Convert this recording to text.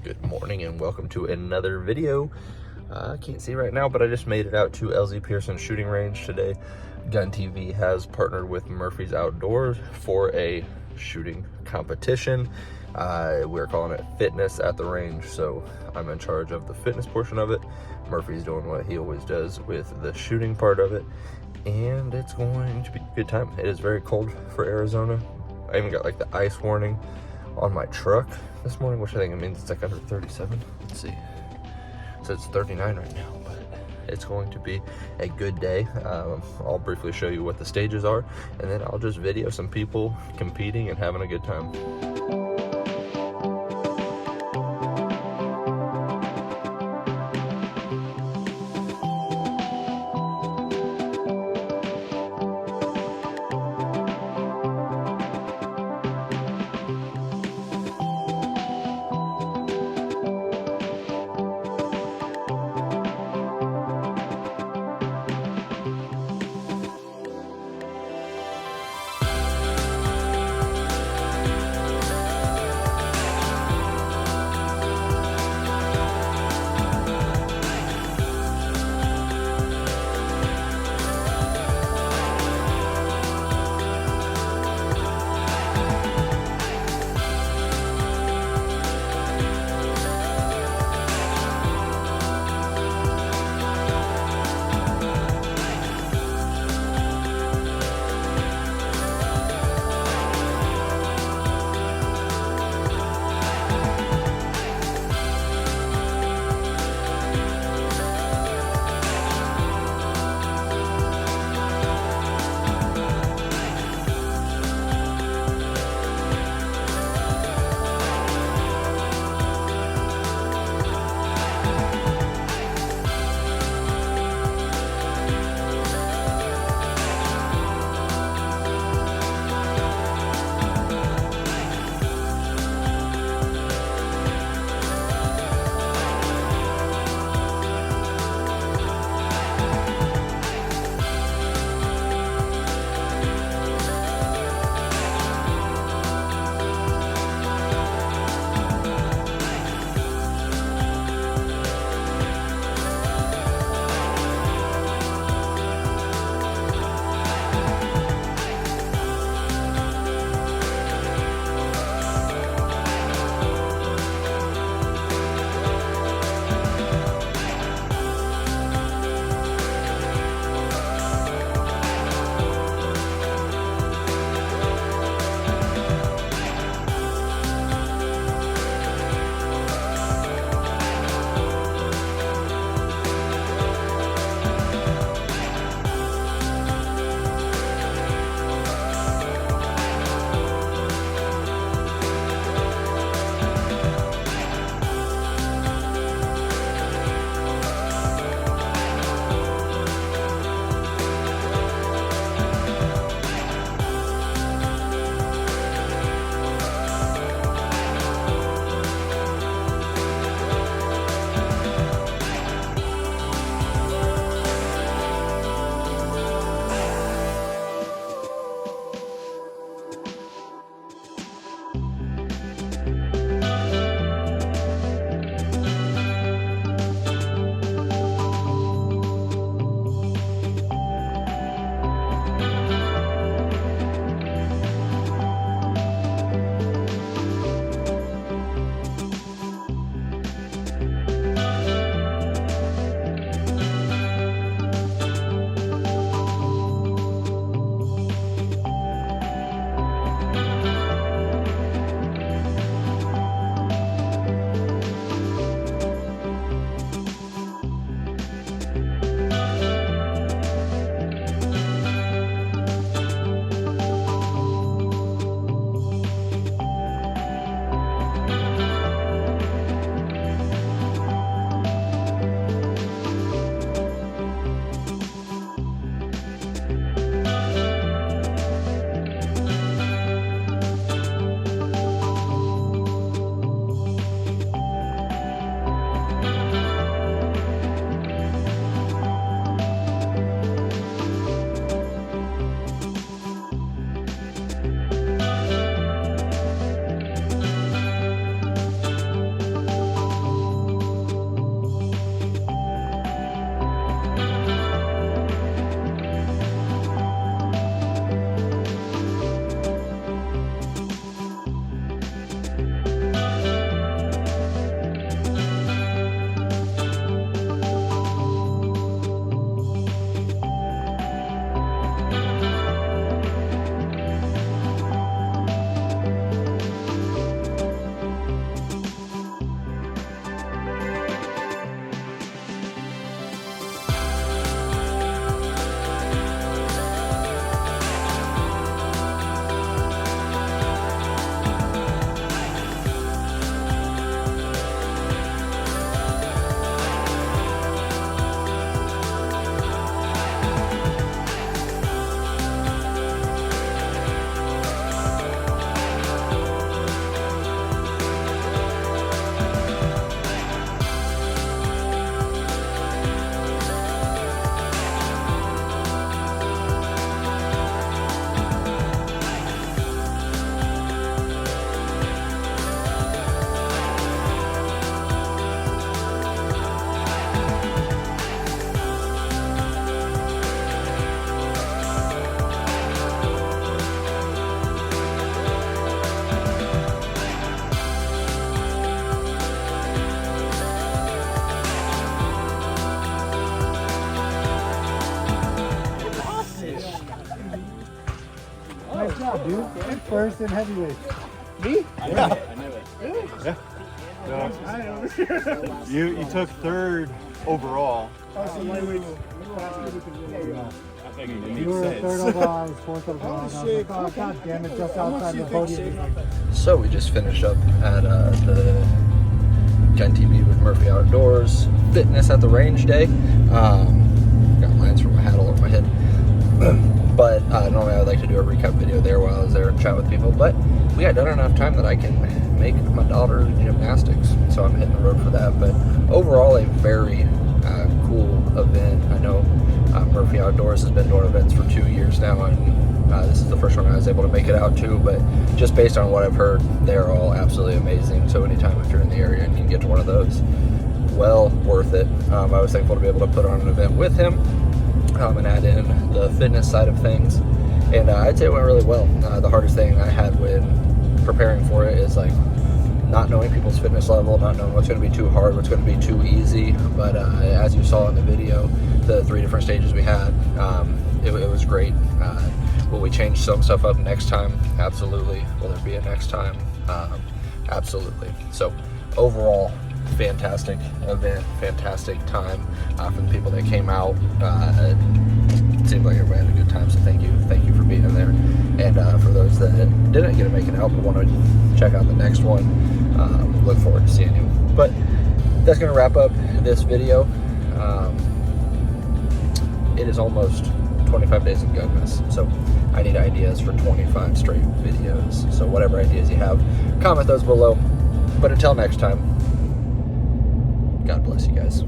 Good morning and welcome to another video. I can't see right now, but I just made it out to LZ Pearson shooting range today. GunTv has partnered with Murphy's Outdoors for a shooting competition. We're calling it fitness at the range, so I'm in charge of the fitness portion of it. Murphy's doing what he always does with the shooting part of it, and it's going to be a good time. It is very cold for Arizona. I even got like the ice warning on my truck this morning, which I think it means it's like under 37. Let's see. So it's 39 right now, but it's going to be a good day. I'll briefly show you what the stages are, and then I'll just video some people competing and having a good time. first in heavyweight? Me? I knew it. Yeah. You took third overall. I figured it You were makes third sense. overall, I was fourth overall. And I was like, oh, God damn it, just outside the podium. So we just finished up at the GunTv with Murphy Outdoors fitness at the range day. Got lines from my hat all over my head. But normally I would like to do a recap video there while I was there and chat with people. But we got done enough time that I can make my daughter gymnastics. So I'm hitting the road for that. But overall, a very cool event. I know Murphy Outdoors has been doing events for 2 years now, and this is the first one I was able to make it out to. But just based on what I've heard, they're all absolutely amazing. So anytime if you're in the area and can get to one of those, well worth it. I was thankful to be able to put on an event with him and add in the fitness side of things. And I'd say it went really well. The hardest thing I had when preparing for it is like not knowing people's fitness level, not knowing what's going to be too hard, what's going to be too easy. But as you saw in the video, the 3 different stages we had, it was great. Will we change some stuff up next time? Absolutely. Will there be a next time? Absolutely. So overall, fantastic event, fantastic time for the people that came out. It seemed like everybody had a good time, so thank you for being in there. And for those that didn't get to make it out but want to check out the next one, look forward to seeing you. But that's going to wrap up this video. It is almost 25 days of Gunmas, so I need ideas for 25 straight videos. So whatever ideas you have, comment those below. But until next time, God bless you guys.